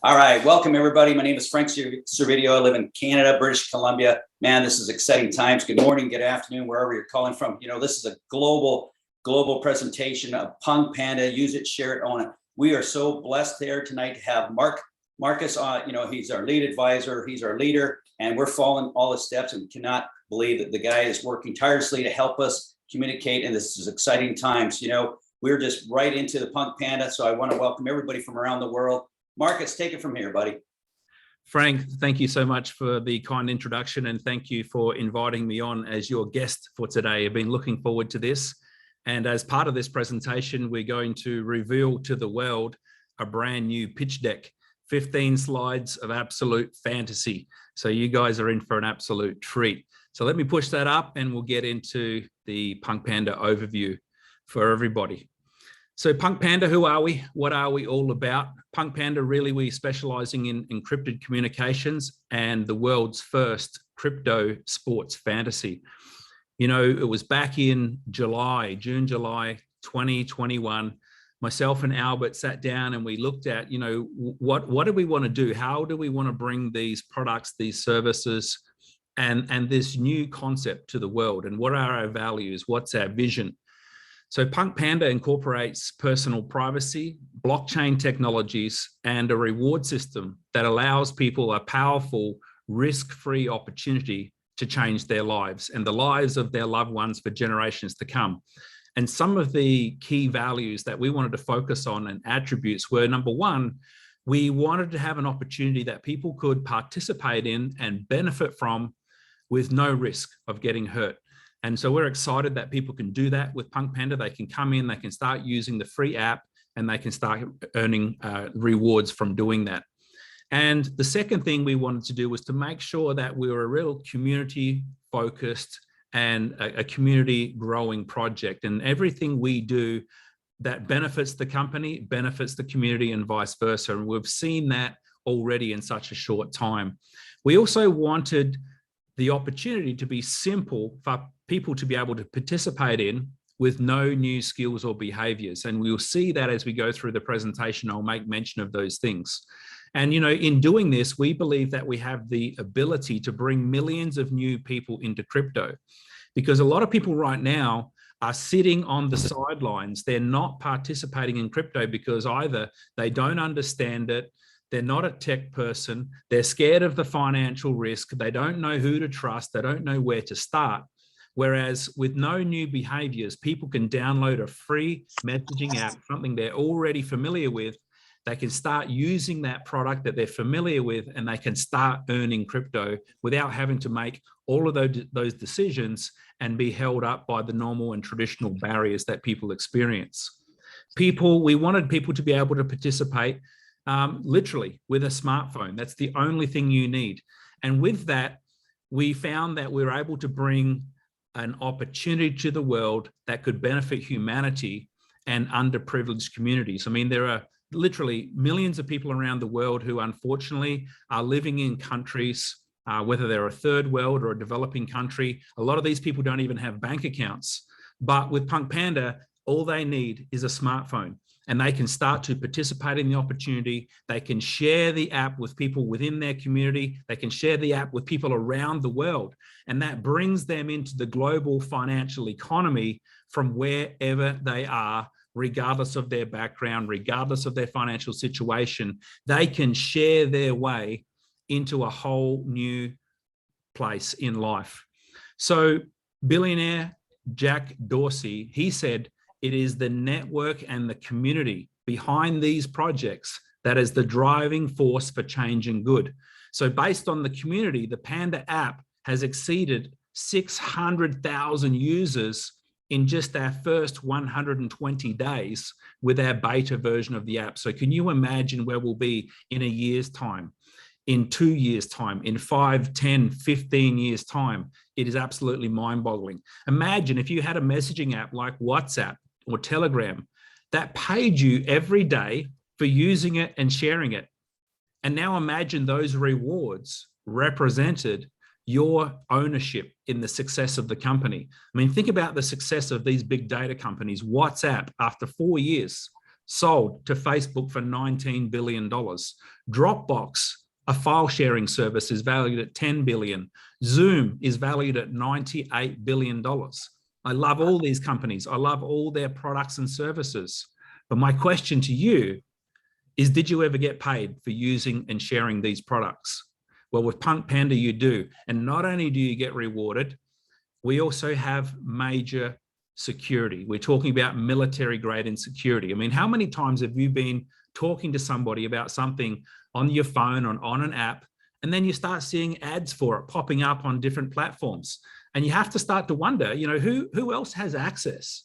All right, welcome everybody. My name is Frank Servideo. I live in Canada, British Columbia. Man, this is exciting times. Good morning, good afternoon, wherever you're calling from. You know, this is a global presentation of PunkPanda. Use it, share it, own it. We are so blessed here tonight to have Marcus on. You know, he's our lead advisor, he's our leader, and we're following all the steps, and we cannot believe that the guy is working tirelessly to help us communicate, and this is exciting times. You know, we're just right into the PunkPanda, so I want to welcome everybody from around the world. Marcus, take it from here, buddy. Frank, thank you so much for the kind introduction, and thank you for inviting me on as your guest for today. I've been looking forward to this. And as part of this presentation, we're going to reveal to the world a brand new pitch deck, 15 slides of absolute fantasy. So you guys are in for an absolute treat. So let me push that up and we'll get into the PunkPanda overview for everybody. So PunkPanda, who are we? What are we all about? PunkPanda, really, we're specializing in encrypted communications and the world's first crypto sports fantasy. You know, it was back in June, July 2021, myself and Albert sat down and we looked at, you know, what do we want to do? How do we want to bring these products, these services, and this new concept to the world? And what are our values? What's our vision? So PunkPanda incorporates personal privacy, blockchain technologies, and a reward system that allows people a powerful, risk-free opportunity to change their lives and the lives of their loved ones for generations to come. And some of the key values that we wanted to focus on and attributes were, number one, we wanted to have an opportunity that people could participate in and benefit from with no risk of getting hurt. And so we're excited that people can do that with PunkPanda. They can come in, they can start using the free app, and they can start earning rewards from doing that. And the second thing we wanted to do was to make sure that we were a real community focused and a community growing project. And everything we do that benefits the company, benefits the community, and vice versa. And we've seen that already in such a short time. We also wanted the opportunity to be simple for people to be able to participate in with no new skills or behaviors. And we'll see that as we go through the presentation. I'll make mention of those things. And, you know, in doing this, we believe that we have the ability to bring millions of new people into crypto, because a lot of people right now are sitting on the sidelines. They're not participating in crypto because either they don't understand it, they're not a tech person, they're scared of the financial risk, they don't know who to trust, they don't know where to start. Whereas with no new behaviors, people can download a free messaging app, something they're already familiar with. They can start using that product that they're familiar with, and they can start earning crypto without having to make all of those decisions and be held up by the normal and traditional barriers that people experience. We wanted people to be able to participate literally with a smartphone. That's the only thing you need. And with that, we found that we were able to bring an opportunity to the world that could benefit humanity and underprivileged communities. I mean, there are literally millions of people around the world who unfortunately are living in countries, whether they're a third world or a developing country. A lot of these people don't even have bank accounts. But with PunkPanda, all they need is a smartphone, and they can start to participate in the opportunity. They can share the app with people within their community. They can share the app with people around the world. And that brings them into the global financial economy from wherever they are, regardless of their background, regardless of their financial situation. They can share their way into a whole new place in life. So billionaire Jack Dorsey, he said, it is the network and the community behind these projects that is the driving force for change and good. So based on the community, the Panda app has exceeded 600,000 users in just our first 120 days with our beta version of the app. So can you imagine where we'll be in a year's time, in 2 years' time, in 5, 10, 15 years' time? It is absolutely mind-boggling. Imagine if you had a messaging app like WhatsApp or Telegram that paid you every day for using it and sharing it. And now imagine those rewards represented your ownership in the success of the company. I mean, think about the success of these big data companies. WhatsApp, after 4 years, sold to Facebook for $19 billion. Dropbox, a file sharing service, is valued at $10 billion. Zoom is valued at $98 billion. I love all these companies. I love all their products and services. But my question to you is, did you ever get paid for using and sharing these products? Well, with PunkPanda, you do. And not only do you get rewarded, we also have major security. We're talking about military grade and security. I mean, how many times have you been talking to somebody about something on your phone, on an app, and then you start seeing ads for it popping up on different platforms? And you have to start to wonder, you know, who else has access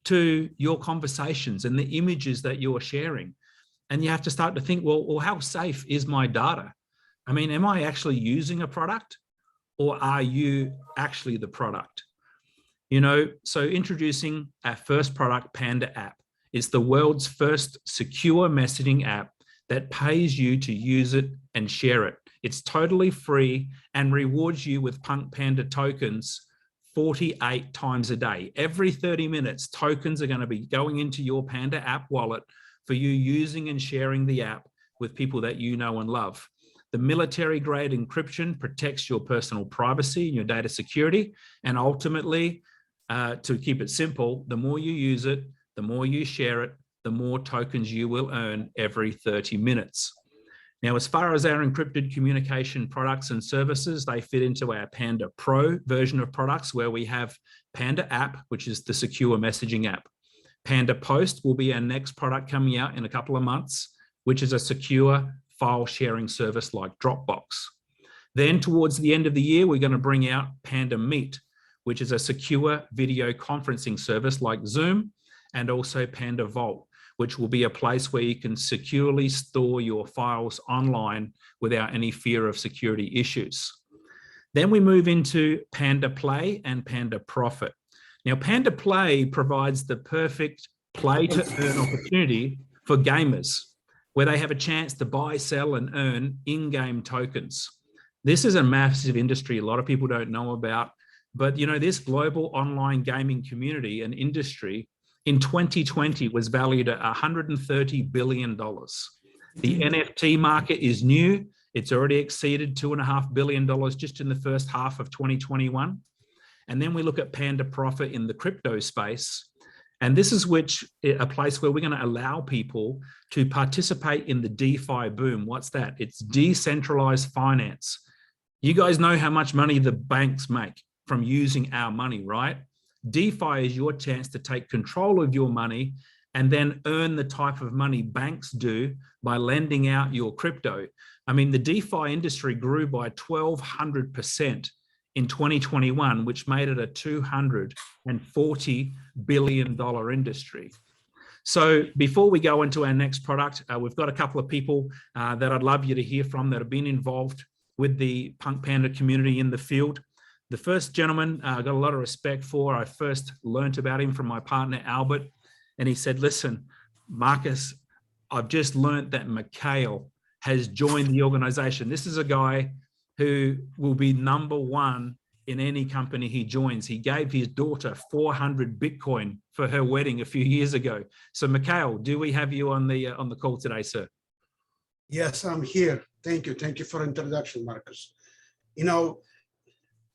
to your conversations and the images that you're sharing? And you have to start to think, well, how safe is my data? I mean, am I actually using a product, or are you actually the product? You know, so introducing our first product, Panda app, is the world's first secure messaging app that pays you to use it and share it. It's totally free and rewards you with PunkPanda tokens 48 times a day. Every 30 minutes, tokens are going to be going into your Panda app wallet for you using and sharing the app with people that you know and love. The military grade encryption protects your personal privacy and your data security. And ultimately, to keep it simple, the more you use it, the more you share it, the more tokens you will earn every 30 minutes. Now, as far as our encrypted communication products and services, they fit into our Panda Pro version of products, where we have Panda app, which is the secure messaging app. Panda Post will be our next product coming out in a couple of months, which is a secure file sharing service like Dropbox. Then towards the end of the year, we're going to bring out Panda Meet, which is a secure video conferencing service like Zoom, and also Panda Vault, which will be a place where you can securely store your files online without any fear of security issues. Then we move into Panda Play and Panda Profit. Now, Panda Play provides the perfect play to earn opportunity for gamers, where they have a chance to buy, sell, and earn in-game tokens. This is a massive industry a lot of people don't know about, but you know, this global online gaming community and industry in 2020 was valued at $130 billion. The NFT market is new. It's already exceeded $2.5 billion just in the first half of 2021. And then we look at Panda Profit in the crypto space. And this is a place where we're going to allow people to participate in the DeFi boom. What's that? It's decentralized finance. You guys know how much money the banks make from using our money, right? DeFi is your chance to take control of your money and then earn the type of money banks do by lending out your crypto. I mean, the DeFi industry grew by 1,200% in 2021, which made it a $240 billion industry. So before we go into our next product, we've got a couple of people that I'd love you to hear from that have been involved with the PunkPanda community in the field. The first gentleman I got a lot of respect for. I first learned about him from my partner, Albert, and he said, listen, Marcus, I've just learned that Mikhail has joined the organization. This is a guy who will be #1 in any company he joins. He gave his daughter 400 Bitcoin for her wedding a few years ago. So Mikhail, do we have you on the call today, sir? Yes, I'm here. Thank you. Thank you for introduction, Marcus. You know,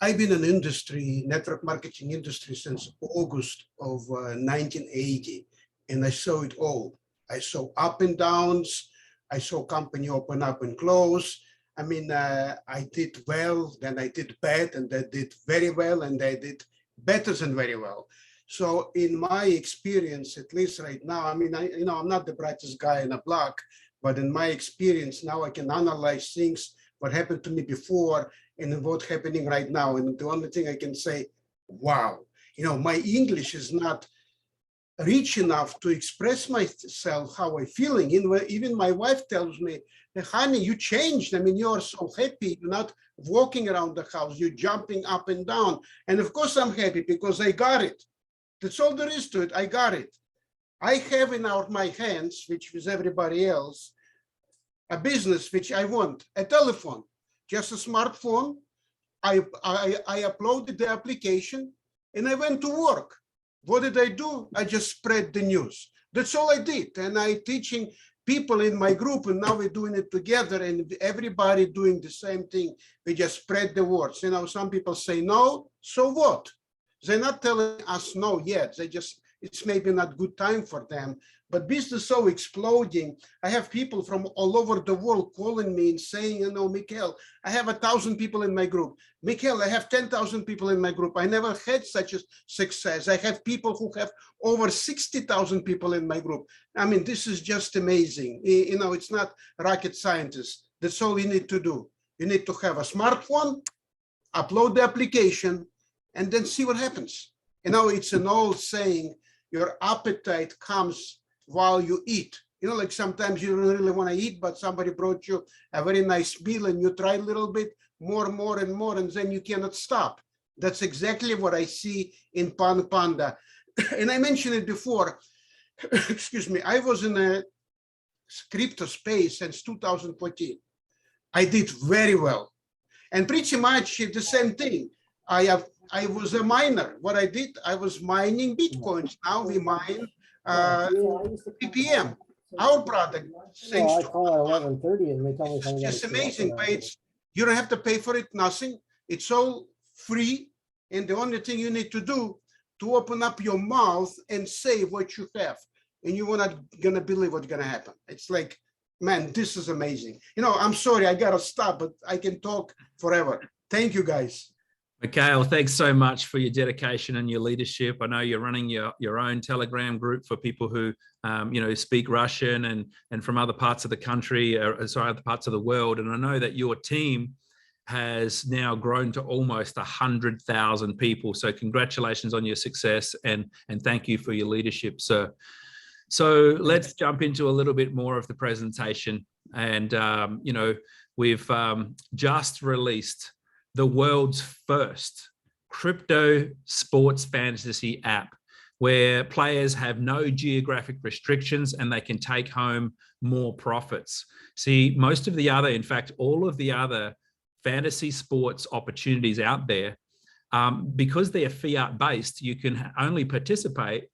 I've been in industry, network marketing industry since August of 1980, and I saw it all. I saw up and downs. I saw company open up and close. I mean, I did well, then I did bad, and I did very well, and I did better than very well. So in my experience, at least right now, I mean, I'm not the brightest guy in the block, but in my experience now, I can analyze things, what happened to me before and what's happening right now. And the only thing I can say, wow, my English is not rich enough to express myself, how I'm feeling. Even my wife tells me, honey, you changed. I mean, you're so happy. You're not walking around the house. You're jumping up and down. And of course, I'm happy because I got it. That's all there is to it. I got it. I have in my hands, which is everybody else, a business which I want, a telephone, just a smartphone. I uploaded the application and I went to work. What did I do? I just spread the news. That's all I did. And I teaching people in my group, and now we're doing it together, and everybody doing the same thing. We just spread the words. You know, some people say no, so what? They're not telling us no yet. They just, it's maybe not good time for them. But business is so exploding. I have people from all over the world calling me and saying, you know, Mikhail, I have 1,000 people in my group. Mikhail, I have 10,000 people in my group. I never had such a success. I have people who have over 60,000 people in my group. I mean, this is just amazing. You know, it's not rocket scientists. That's all you need to do. You need to have a smartphone, upload the application, and then see what happens. You know, it's an old saying, your appetite comes while you eat. You know, like sometimes you don't really want to eat, but somebody brought you a very nice meal and you try a little bit more, and more, and then you cannot stop. That's exactly what I see in PunkPanda. And I mentioned it before, excuse me, I was in a crypto space since 2014. I did very well. And pretty much the same thing. I was a miner. What I did, I was mining Bitcoins. Now we mine PPM, our product. Thanks I to call at 11:30 and they tell me it's just amazing. But it's, you don't have to pay for it, nothing. It's all free. And the only thing you need to do to open up your mouth and say what you have. And you're not gonna believe what's gonna happen. It's like, man, this is amazing. You know, I'm sorry, I gotta stop, but I can talk forever. Thank you, guys. Mikhail, thanks so much for your dedication and your leadership. I know you're running your own Telegram group for people who, you know, speak Russian and from other parts of the country, or sorry, other parts of the world. And I know that your team has now grown to almost 100,000 people. So congratulations on your success, and thank you for your leadership, sir. So let's jump into a little bit more of the presentation. And, you know, we've just released the world's first crypto sports fantasy app, where players have no geographic restrictions and they can take home more profits. See, most of the other, in fact, all of the other fantasy sports opportunities out there, because they're fiat based, you can only participate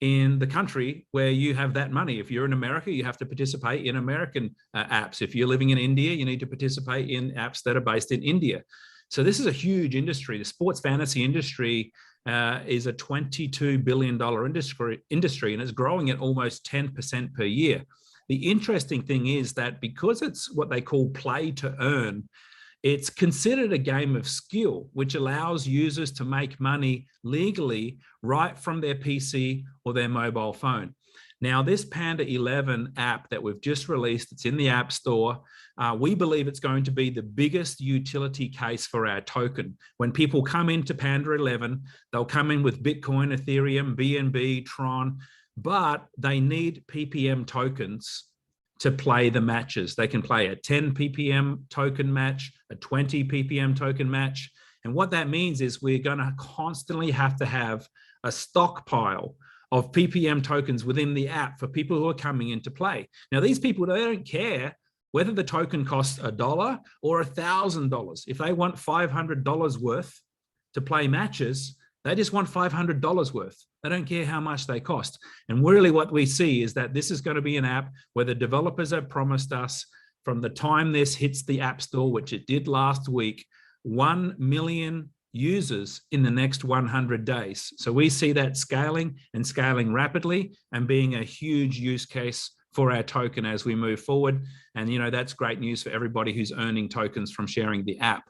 in the country where you have that money. If you're in America, you have to participate in American apps. If you're living in India, you need to participate in apps that are based in India. So this is a huge industry. The sports fantasy industry is a $22 billion industry, and it's growing at almost 10% per year. The interesting thing is that because it's what they call play to earn, it's considered a game of skill, which allows users to make money legally right from their PC or their mobile phone. Now, this Panda 11 app that we've just released, it's in the App Store. We believe it's going to be the biggest utility case for our token. When people come into Panda 11, they'll come in with Bitcoin, Ethereum, BNB, Tron, but they need PPM tokens to play the matches. They can play a 10 PPM token match, a 20 PPM token match. And what that means is we're going to constantly have to have a stockpile of PPM tokens within the app for people who are coming into play. Now, these people, they don't care whether the token costs $1 or $1,000. If they want $500 worth to play matches, they just want $500 worth. They don't care how much they cost. And really what we see is that this is going to be an app where the developers have promised us, from the time this hits the App Store, which it did last week, 1 million users in the next 100 days. So we see that scaling and scaling rapidly and being a huge use case for our token as we move forward. And, you know, that's great news for everybody who's earning tokens from sharing the app.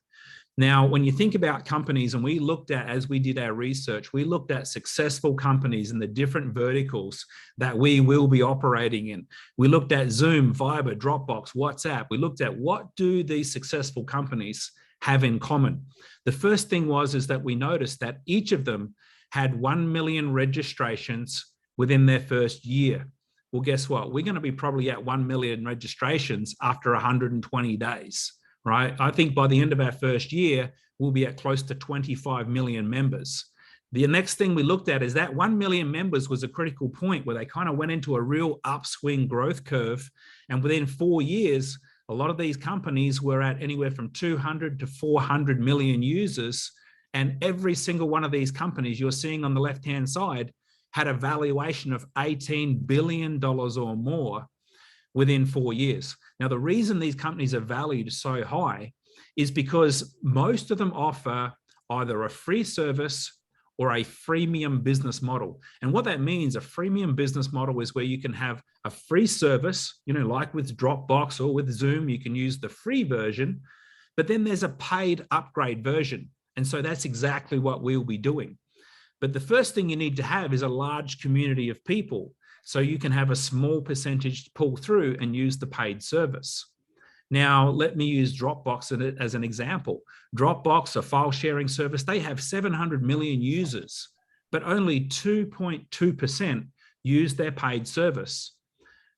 Now, when you think about companies, and we looked at, as we did our research, we looked at successful companies in the different verticals that we will be operating in. We looked at Zoom, Viber, Dropbox, WhatsApp. We looked at what do these successful companies have in common. The first thing is that we noticed that each of them had 1 million registrations within their first year. Well, guess what? We're going to be probably at 1 million registrations after 120 days, right? I think by the end of our first year, we'll be at close to 25 million members. The next thing we looked at is that 1 million members was a critical point where they kind of went into a real upswing growth curve. And within 4 years, a lot of these companies were at anywhere from 200 to 400 million users. And every single one of these companies you're seeing on the left-hand side had a valuation of $18 billion or more within 4 years. Now, the reason these companies are valued so high is because most of them offer either a free service or a freemium business model. And what that means, a freemium business model is where you can have a free service, like with Dropbox or with Zoom, you can use the free version, but then there's a paid upgrade version. And so that's exactly what we'll be doing. But the first thing you need to have is a large community of people, so you can have a small percentage pull through and use the paid service. Now, let me use Dropbox as an example. Dropbox, a file sharing service, they have 700 million users, but only 2.2% use their paid service.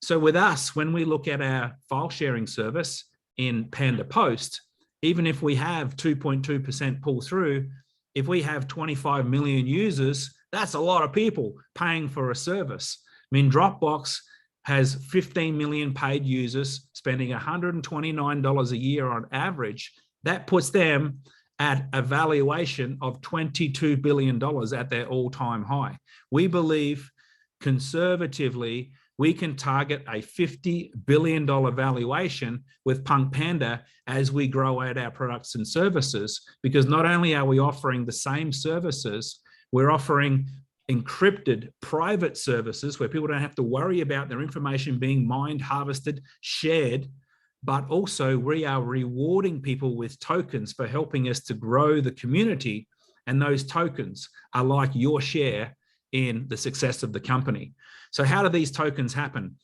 So with us, when we look at our file sharing service in Panda Post, even if we have 2.2% pull through, if we have 25 million users, that's a lot of people paying for a service. I mean, Dropbox has 15 million paid users spending $129 a year on average. That puts them at a valuation of $22 billion at their all-time high. We believe conservatively, we can target a $50 billion valuation with PunkPanda as we grow out our products and services, because not only are we offering the same services, we're offering encrypted private services where people don't have to worry about their information being mined, harvested, shared, but also we are rewarding people with tokens for helping us to grow the community. And those tokens are like your share in the success of the company. So how do these tokens happen?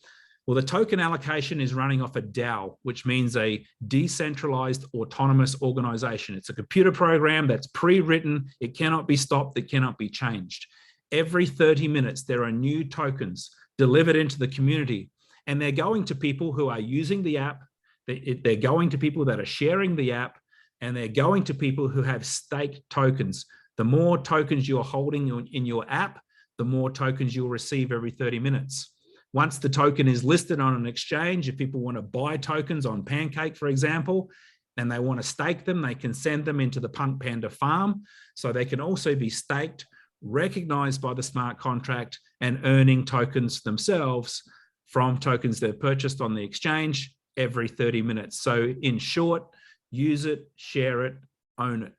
Well, the token allocation is running off a DAO, which means a decentralized autonomous organization. It's a computer program that's pre-written. It cannot be stopped. It cannot be changed. Every 30 minutes, there are new tokens delivered into the community, and they're going to people who are using the app. They're going to people that are sharing the app, and they're going to people who have staked tokens. The more tokens you're holding in your app, the more tokens you'll receive every 30 minutes. Once the token is listed on an exchange, if people want to buy tokens on Pancake, for example, and they want to stake them, they can send them into the PunkPanda farm. So they can also be staked, recognized by the smart contract, and earning tokens themselves from tokens they've purchased on the exchange every 30 minutes. So in short, use it, share it, own it.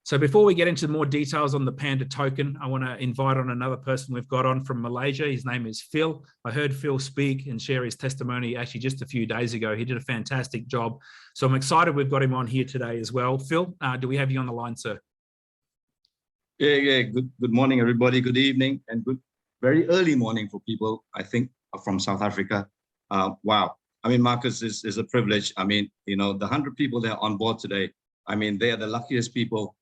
So before we get into more details on the Panda token, I want to invite on another person we've got on from Malaysia. His name is Phil. I heard Phil speak and share his testimony actually just a few days ago. He did a fantastic job. So I'm excited we've got him on here today as well. Phil, do we have you on the line, sir? Yeah. Good morning, everybody. Good evening and good, very early morning for people, I think, from South Africa. Wow. I mean, Marcus, is a privilege. I mean, the 100 people that are on board today, I mean, they are the luckiest people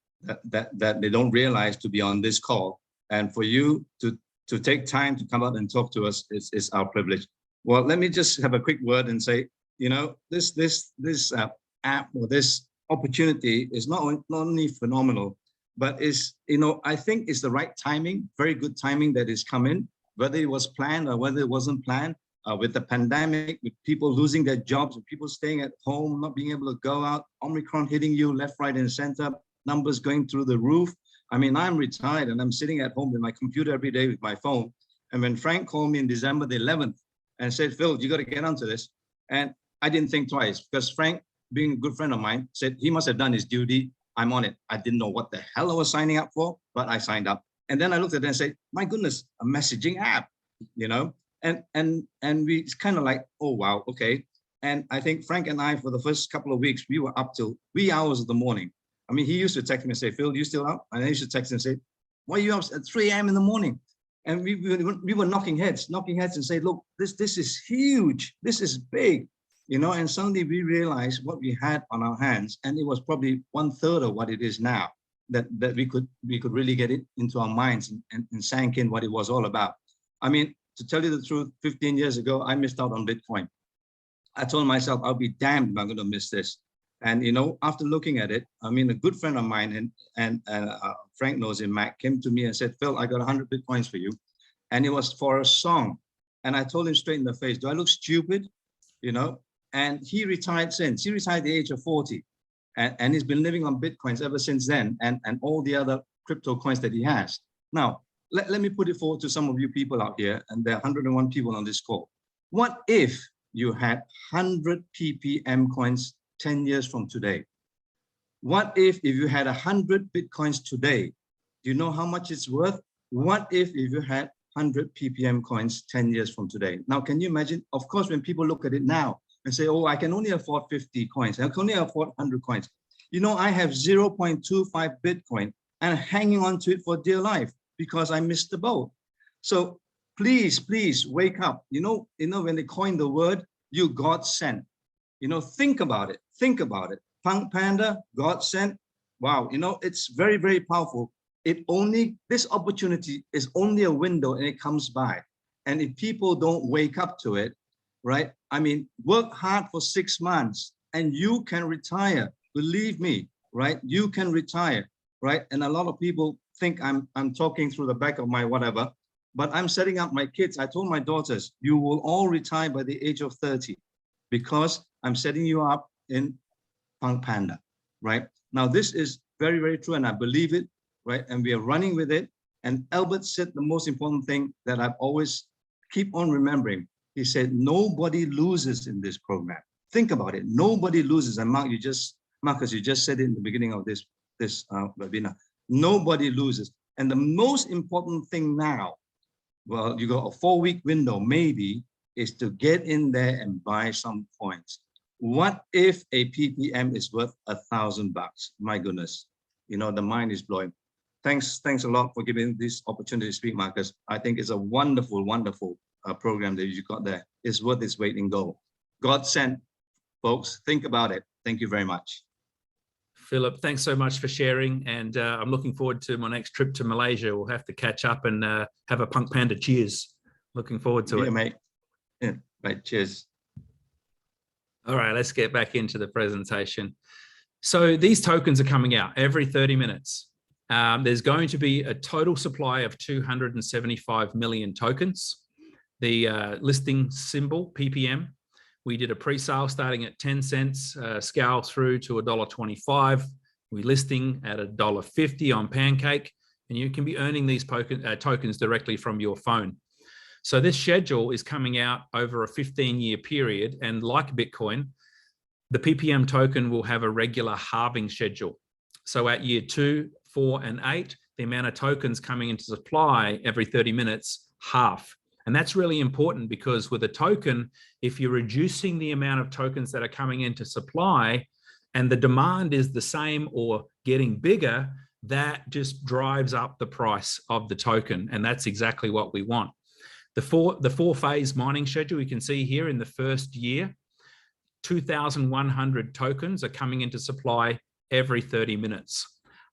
that they don't realize to be on this call. And for you to take time to come out and talk to us is our privilege. Well, let me just have a quick word and say, this app or this opportunity is not only phenomenal, but I think it's the right timing, very good timing that is coming, whether it was planned or whether it wasn't planned. With the pandemic, with people losing their jobs, with people staying at home, not being able to go out, Omicron hitting you left, right, and center, numbers going through the roof. I mean, I'm retired and I'm sitting at home with my computer every day with my phone. And when Frank called me in December the 11th and said, Phil, you got to get onto this. And I didn't think twice, because Frank, being a good friend of mine, said he must have done his duty. I'm on it. I didn't know what the hell I was signing up for, but I signed up. And then I looked at it and said, my goodness, a messaging app, and we kind of like, oh, wow, okay. And I think Frank and I, for the first couple of weeks, we were up till wee hours of the morning. I mean, he used to text me and say, Phil, you still up? And I used to text him and say, why are you up at 3 a.m. in the morning? And we were knocking heads and say, look, this is huge. This is big, and suddenly we realized what we had on our hands. And it was probably 1/3 of what it is now, that we could really get it into our minds and sank in what it was all about. I mean, to tell you the truth, 15 years ago, I missed out on Bitcoin. I told myself, I'll be damned if I'm going to miss this. And, after looking at it, I mean, a good friend of mine, and Frank knows him, Mac, came to me and said, Phil, I got 100 Bitcoins for you. And it was for a song. And I told him straight in the face, do I look stupid? And he retired since. He retired at the age of 40. And he's been living on Bitcoins ever since then, and all the other crypto coins that he has. Now, let me put it forward to some of you people out here, and there are 101 people on this call. What if you had 100 ppm coins 10 years from today? What if you had 100 Bitcoins today? Do you know how much it's worth? What if you had 100 ppm coins 10 years from today? Now, can you imagine? Of course, when people look at it now and say, oh, I can only afford 50 coins. I can only afford 100 coins. You know, I have 0.25 Bitcoin and hanging on to it for dear life because I missed the boat. So please, please wake up. You know, when they coined the word, you God sent. You know, think about it. Think about it. PunkPanda, God sent. Wow, you know, it's very, very powerful. This opportunity is only a window and it comes by. And if people don't wake up to it, right? I mean, work hard for 6 months and you can retire. Believe me, right? You can retire, right? And a lot of people think I'm talking through the back of my whatever, but I'm setting up my kids. I told my daughters, you will all retire by the age of 30 because I'm setting you up in PunkPanda, right? Now, this is very, very true and I believe it, right? And we are running with it. And Albert said the most important thing that I've always keep on remembering. He said, nobody loses in this program. Think about it. Nobody loses. And Marcus, you just said it in the beginning of this webinar. Nobody loses. And the most important thing now, well, you got a 4-week window, maybe, is to get in there and buy some coins. What if a ppm is worth $1,000? My goodness, you know, the mind is blowing. Thanks a lot for giving this opportunity to speak, Marcus. I think it's a wonderful, wonderful program that you got there. It's worth its weight in gold. God sent, folks. Think about it. Thank you very much. Philip, thanks so much for sharing. And I'm looking forward to my next trip to Malaysia. We'll have to catch up and have a PunkPanda cheers. Looking forward to it. Mate. Yeah, right. Cheers. All right, let's get back into the presentation. So these tokens are coming out every 30 minutes. There's going to be a total supply of 275 million tokens. The listing symbol, PPM, we did a pre-sale starting at 10 cents, scale through to $1.25. We're listing at $1.50 on Pancake, and you can be earning these tokens directly from your phone. So this schedule is coming out over a 15-year period, and like Bitcoin, the PPM token will have a regular halving schedule. So at year 2, 4, and 8, the amount of tokens coming into supply every 30 minutes half. And that's really important because with a token, if you're reducing the amount of tokens that are coming into supply and the demand is the same or getting bigger, that just drives up the price of the token. And that's exactly what we want. The four-phase mining schedule you can see here in the first year, 2,100 tokens are coming into supply every 30 minutes.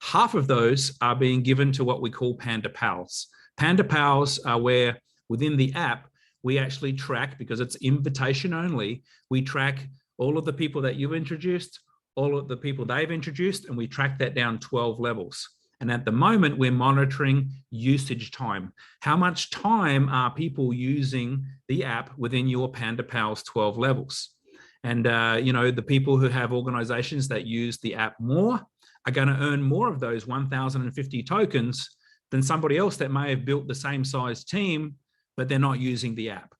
Half of those are being given to what we call Panda Pals. Panda Pals are where within the app, we actually track, because it's invitation only, we track all of the people that you've introduced, all of the people they've introduced, and we track that down 12 levels. And at the moment, we're monitoring usage time. How much time are people using the app within your Panda Pals 12 levels? And you know, the people who have organizations that use the app more are going to earn more of those 1,050 tokens than somebody else that may have built the same size team, but they're not using the app.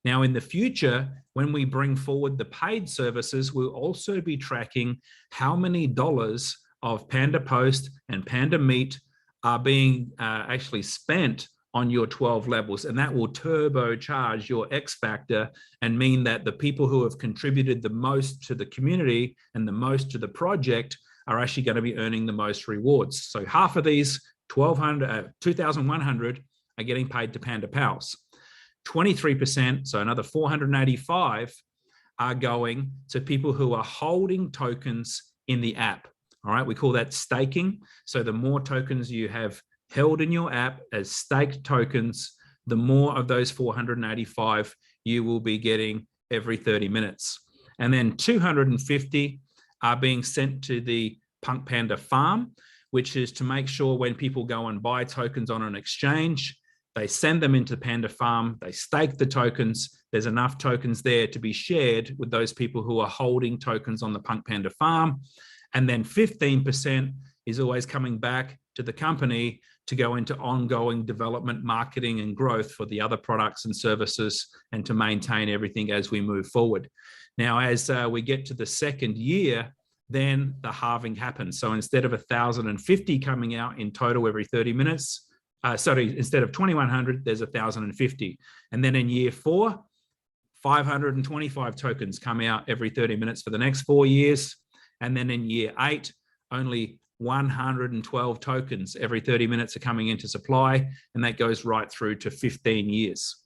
Now, in the future, when we bring forward the paid services, we'll also be tracking how many dollars of Panda Post and Panda Meet are being actually spent on your 12 levels. And that will turbocharge your X factor and mean that the people who have contributed the most to the community and the most to the project are actually going to be earning the most rewards. So half of these 2,100 are getting paid to Panda Pals. 23%, so another 485, are going to people who are holding tokens in the app. All right, we call that staking. So the more tokens you have held in your app as staked tokens, the more of those 485 you will be getting every 30 minutes. And then 250 are being sent to the PunkPanda farm, which is to make sure when people go and buy tokens on an exchange, they send them into Panda Farm, they stake the tokens, there's enough tokens there to be shared with those people who are holding tokens on the PunkPanda farm. And then 15% is always coming back to the company to go into ongoing development, marketing, and growth for the other products and services, and to maintain everything as we move forward. Now, as we get to the second year, then the halving happens. So instead of 1,050 coming out in total every 30 minutes, instead of 2,100, there's 1,050. And then in year 4, 525 tokens come out every 30 minutes for the next 4 years. And then in year 8, only 112 tokens every 30 minutes are coming into supply, and that goes right through to 15 years.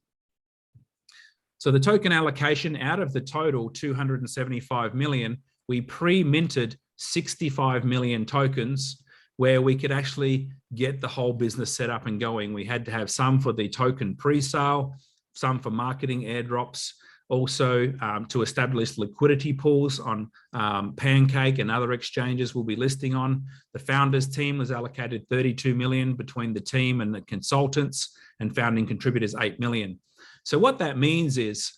So the token allocation, out of the total 275 million, we pre-minted 65 million tokens where we could actually get the whole business set up and going. We had to have some for the token pre-sale, some for marketing airdrops, also to establish liquidity pools on Pancake and other exchanges we'll be listing on. The founders team was allocated 32 million between the team and the consultants, and founding contributors 8 million. So what that means is,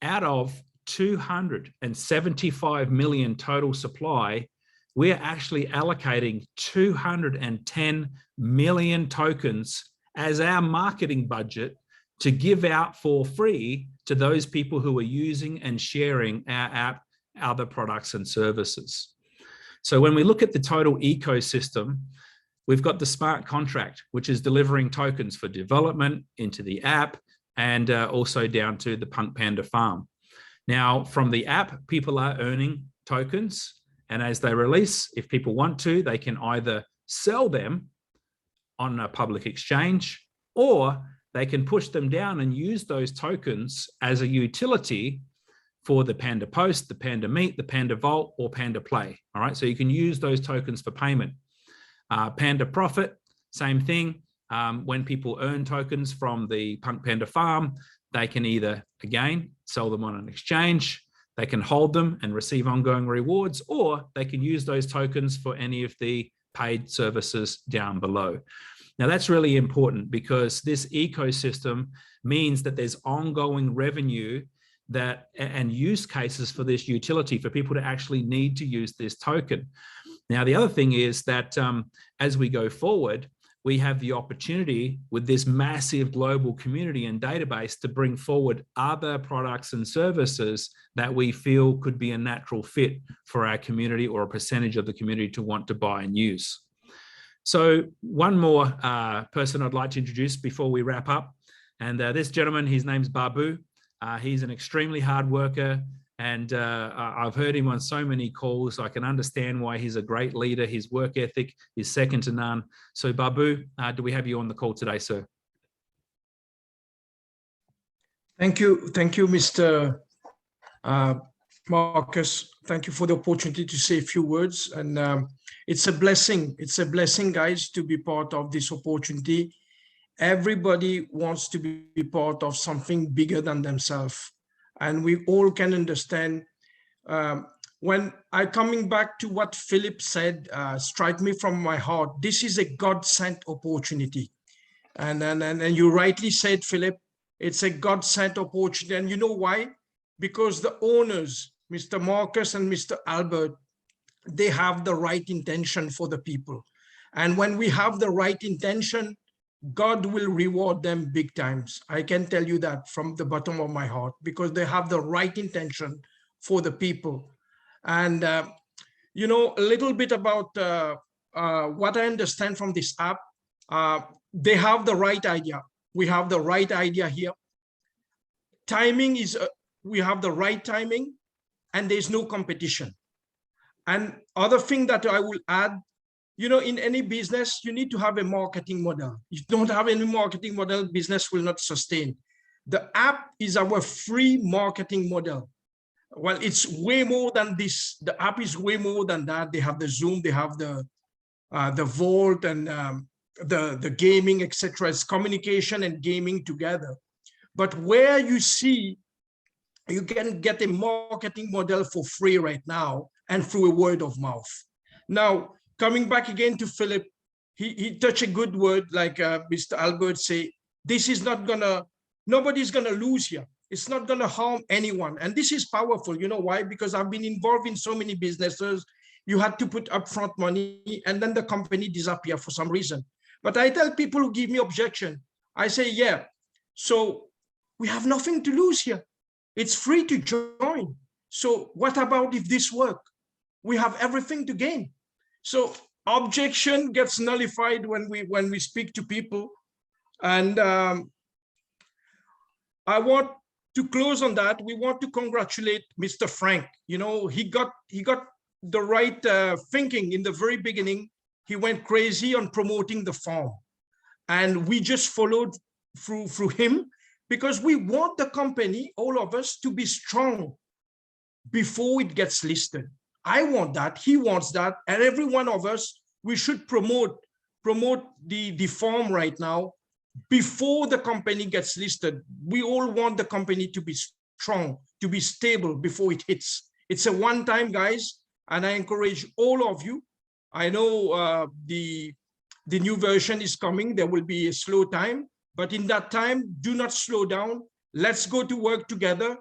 out of 275 million total supply, we're actually allocating 210 million tokens as our marketing budget to give out for free to those people who are using and sharing our app, other products and services. So when we look at the total ecosystem, we've got the smart contract, which is delivering tokens for development into the app, and also down to the PunkPanda farm. Now, from the app, people are earning tokens, and as they release, if people want to, they can either sell them on a public exchange, or they can push them down and use those tokens as a utility for the Panda Post, the Panda Meet, the Panda Vault, or Panda Play. All right, so you can use those tokens for payment. Panda Profit, same thing. When people earn tokens from the PunkPanda farm, they can either, again, sell them on an exchange, they can hold them and receive ongoing rewards, or they can use those tokens for any of the paid services down below. Now, that's really important, because this ecosystem means that there's ongoing revenue and use cases for this utility for people to actually need to use this token. Now, the other thing is that as we go forward, we have the opportunity with this massive global community and database to bring forward other products and services that we feel could be a natural fit for our community, or a percentage of the community to want to buy and use. So one more person I'd like to introduce before we wrap up. And this gentleman, his name's Babu. He's an extremely hard worker, and I've heard him on so many calls. I can understand why he's a great leader. His work ethic is second to none. So Babu, do we have you on the call today, sir? Thank you, Mr. Marcus. Thank you for the opportunity to say a few words. And it's a blessing. It's a blessing, guys, to be part of this opportunity. Everybody wants to be part of something bigger than themselves. And we all can understand. When I coming back to what Philip said, strike me from my heart. This is a God-sent opportunity. And you rightly said, Philip, it's a God-sent opportunity. And you know why? Because the owners, Mr. Marcus and Mr. Albert, they have the right intention for the people. And when we have the right intention, God will reward them big times. I can tell you that from the bottom of my heart, because they have the right intention for the people. And, you know, a little bit about what I understand from this app. They have the right idea. We have the right idea here. Timing is, we have the right timing, and there's no competition. And other thing that I will add, you know, in any business, you need to have a marketing model. If you don't have any marketing model, business will not sustain. The app is our free marketing model. Well, it's way more than this. The app is way more than that. They have the Zoom, they have the Vault, and the gaming, etc. It's communication and gaming together. But where you see, you can get a marketing model for free right now, and through a word of mouth. Now, coming back again to Philip, he touched a good word, like Mr. Albert say, this is not gonna, nobody's gonna lose here. It's not gonna harm anyone. And this is powerful, you know why? Because I've been involved in so many businesses, you had to put upfront money, and then the company disappear for some reason. But I tell people who give me objection, I say, yeah, so we have nothing to lose here. It's free to join. So what about if this work? We have everything to gain. So objection gets nullified when we speak to people. And I want to close on that. We want to congratulate Mr. Frank. You know, he got the right thinking in the very beginning. He went crazy on promoting the farm, and we just followed through him, because we want the company, all of us, to be strong before it gets listed. I want that, he wants that, and every one of us, we should promote the farm right now before the company gets listed. We all want the company to be strong, to be stable before it hits. It's a one-time, guys, and I encourage all of you. I know the new version is coming. There will be a slow time, but in that time, do not slow down. Let's go to work together.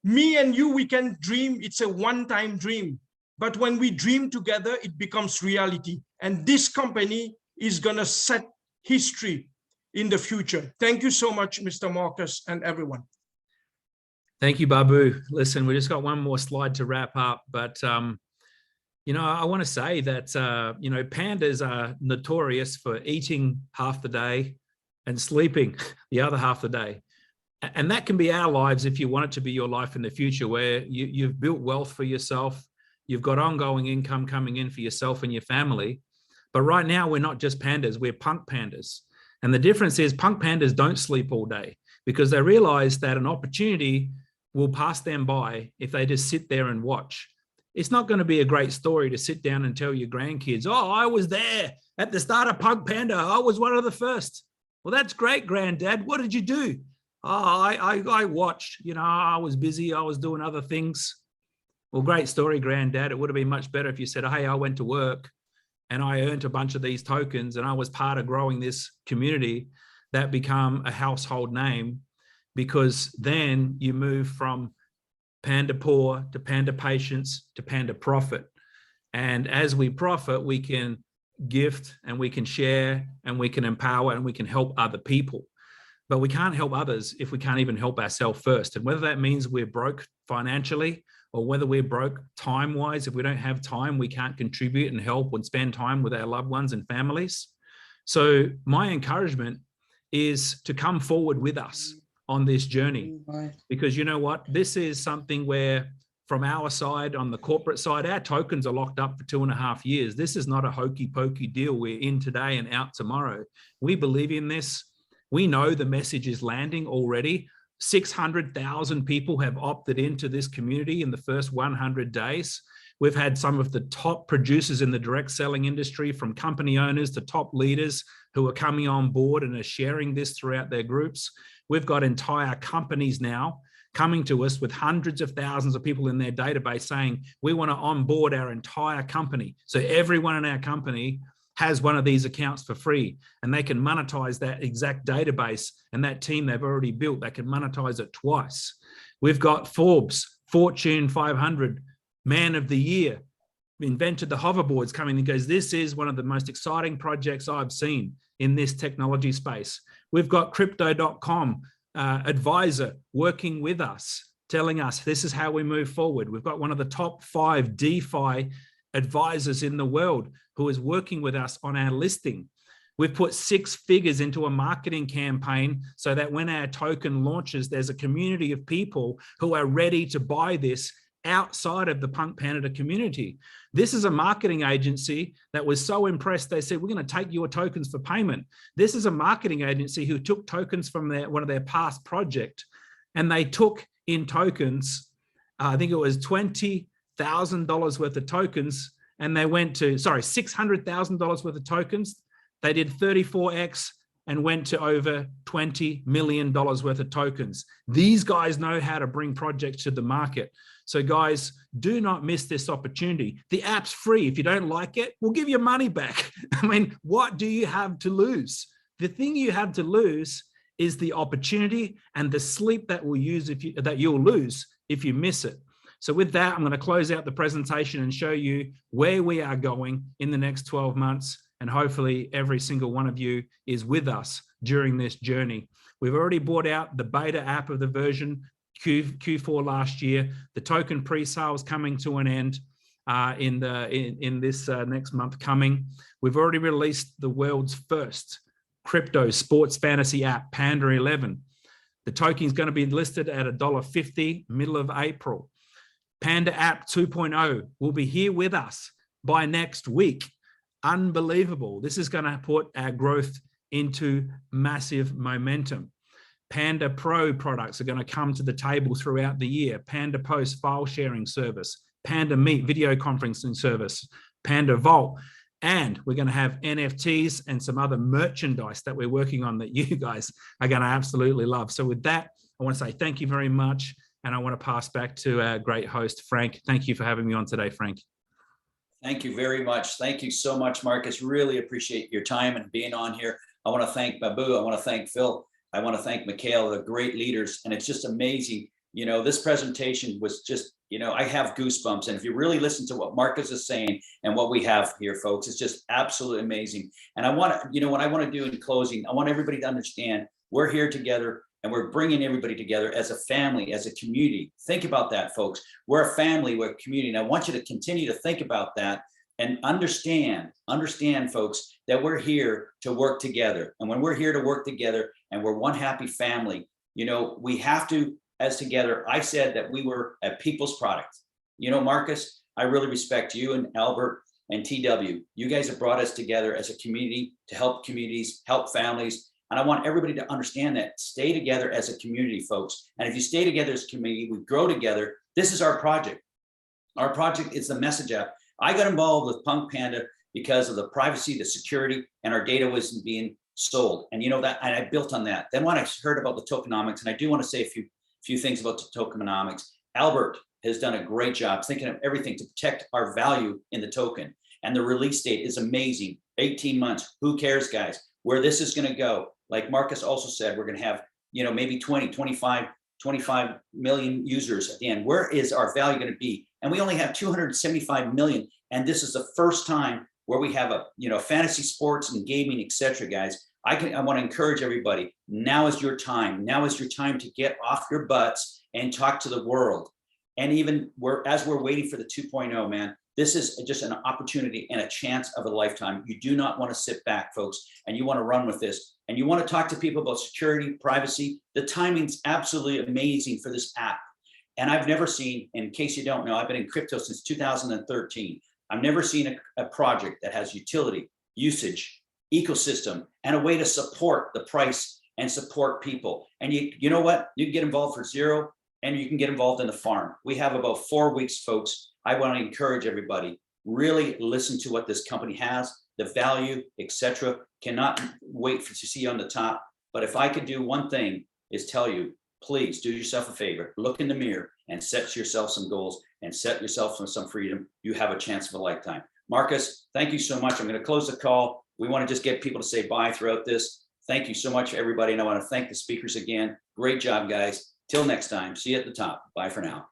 Me and you, we can dream. It's a one-time dream. But when we dream together, it becomes reality. And this company is going to set history in the future. Thank you so much, Mr. Marcus, and everyone. Thank you, Babu. Listen, we just got one more slide to wrap up, but you know, I want to say that you know, pandas are notorious for eating half the day and sleeping the other half the day. And that can be our lives if you want it to be your life in the future, where you've built wealth for yourself, you've got ongoing income coming in for yourself and your family. But right now, we're not just pandas, we're punk pandas. And the difference is punk pandas don't sleep all day, because they realize that an opportunity will pass them by if they just sit there and watch. It's not going to be a great story to sit down and tell your grandkids, oh, I was there at the start of PunkPanda. I was one of the first. Well, that's great, Granddad. What did you do? Oh, I watched. You know, I was busy. I was doing other things. Well, great story, Granddad. It would have been much better if you said, hey, I went to work and I earned a bunch of these tokens and I was part of growing this community that become a household name, because then you move from Panda poor to Panda patience to Panda profit. And as we profit, we can gift and we can share and we can empower and we can help other people. But we can't help others if we can't even help ourselves first. And whether that means we're broke financially or whether we're broke time-wise, if we don't have time, we can't contribute and help and spend time with our loved ones and families. So my encouragement is to come forward with us on this journey, because you know what, this is something where from our side, on the corporate side, our tokens are locked up for 2.5 years. This is not a hokey pokey deal. We're in today and out tomorrow. We believe in this. We know the message is landing already. 600,000 people have opted into this community in the first 100 days. We've had some of the top producers in the direct selling industry, from company owners to top leaders, who are coming on board and are sharing this throughout their groups. We've got entire companies now coming to us with hundreds of thousands of people in their database saying, we want to onboard our entire company. So everyone in our company has one of these accounts for free, and they can monetize that exact database and that team they've already built. They can monetize it twice. We've got Forbes, Fortune 500, Man of the Year, invented the hoverboards, coming and goes, this is one of the most exciting projects I've seen in this technology space. We've got crypto.com advisor working with us, telling us this is how we move forward. We've got one of the top 5 DeFi advisors in the world who is working with us on our listing. We've put 6 figures into a marketing campaign so that when our token launches, there's a community of people who are ready to buy this outside of the PunkPanda community. This is a marketing agency that was so impressed, they said, we're going to take your tokens for payment. This is a marketing agency who took tokens from one of their past project, and they took in tokens, I think it was $20,000 worth of tokens, and they went to, sorry, $600,000 worth of tokens. They did 34X and went to over $20 million worth of tokens. These guys know how to bring projects to the market. So guys, do not miss this opportunity. The app's free. If you don't like it, we'll give your money back. I mean, what do you have to lose? The thing you have to lose is the opportunity and the sleep that you'll lose if you miss it. So with that, I'm going to close out the presentation and show you where we are going in the next 12 months. And hopefully every single one of you is with us during this journey. We've already brought out the beta app of the version Q4 last year. The token pre-sales coming to an end in this next month coming. We've already released the world's first crypto sports fantasy app, Panda 11. The token is going to be listed at $1.50 middle of April. Panda app 2.0 will be here with us by next week. Unbelievable. This is going to put our growth into massive momentum. Panda Pro products are going to come to the table throughout the year. Panda Post file sharing service, Panda Meet video conferencing service, Panda Vault, and we're going to have NFTs and some other merchandise that we're working on that you guys are going to absolutely love. So with that, I want to say thank you very much. And I want to pass back to our great host, Frank. Thank you for having me on today, Frank. Thank you very much. Thank you so much, Marcus. Really appreciate your time and being on here. I want to thank Babu. I want to thank Phil. I want to thank Mikhail, the great leaders. And it's just amazing. You know, this presentation was just, you know, I have goosebumps. And if you really listen to what Marcus is saying and what we have here, folks, it's just absolutely amazing. And I want to, you know, what I want to do in closing, I want everybody to understand we're here together and we're bringing everybody together as a family, as a community. Think about that, folks. We're a family, we're a community. And I want you to continue to think about that and understand, folks, that we're here to work together. And when we're here to work together and we're one happy family, you know, we have to, as together, I said that we were a people's product. You know, Marcus, I really respect you and Albert and TW. You guys have brought us together as a community to help communities, help families. And I want everybody to understand that. Stay together as a community, folks. And if you stay together as a community, we grow together. This is our project. Our project is the message app. I got involved with PunkPanda because of the privacy, the security, and our data wasn't being sold. And you know that, and I built on that. Then when I heard about the tokenomics, and I do want to say a few things about the tokenomics, Albert has done a great job thinking of everything to protect our value in the token. And the release date is amazing. 18 months. Who cares, guys? Where this is going to go. Like Marcus also said, we're going to have, you know, maybe 20, 25 million users at the end. Where is our value going to be? And we only have 275 million. And this is the first time where we have a, you know, fantasy sports and gaming, etc. Guys, I want to encourage everybody. Now is your time. Now is your time to get off your butts and talk to the world. And even as we're waiting for the 2.0, man, this is just an opportunity and a chance of a lifetime. You do not want to sit back, folks, and you want to run with this. And you want to talk to people about security, privacy. The timing's absolutely amazing for this app. And I've never seen, in case you don't know, I've been in crypto since 2013. I've never seen a project that has utility, usage, ecosystem, and a way to support the price and support people. And you know what? You can get involved for zero, and you can get involved in the farm. We have about 4 weeks, folks. I want to encourage everybody, really listen to what this company has, the value, etc. Cannot wait to see you on the top. But if I could do one thing is tell you, please do yourself a favor, look in the mirror and set yourself some goals and set yourself some freedom. You have a chance of a lifetime. Marcus, thank you so much. I'm going to close the call. We want to just get people to say bye throughout this. Thank you so much, everybody. And I want to thank the speakers again. Great job, guys. Till next time. See you at the top. Bye for now.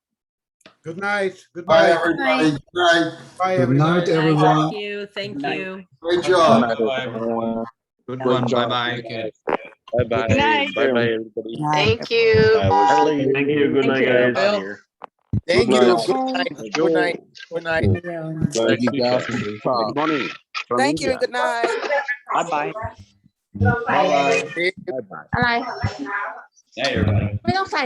Good night. Goodbye. Bye, everybody. Good night. Bye, Good night, everyone. everyone. Thank you. Thank you. Great job. Good one. Bye-bye. Bye-bye. Good night. Bye-bye, everybody. Thank you. I was Thank you. Good night, guys. Thank Good you. night. Good night. Good night. Good night. Thank you, guys. Good morning. from Thank you India. and good night. Bye-bye. Bye. Bye-bye. Bye. Hey, everybody. ไม่ต้องใส่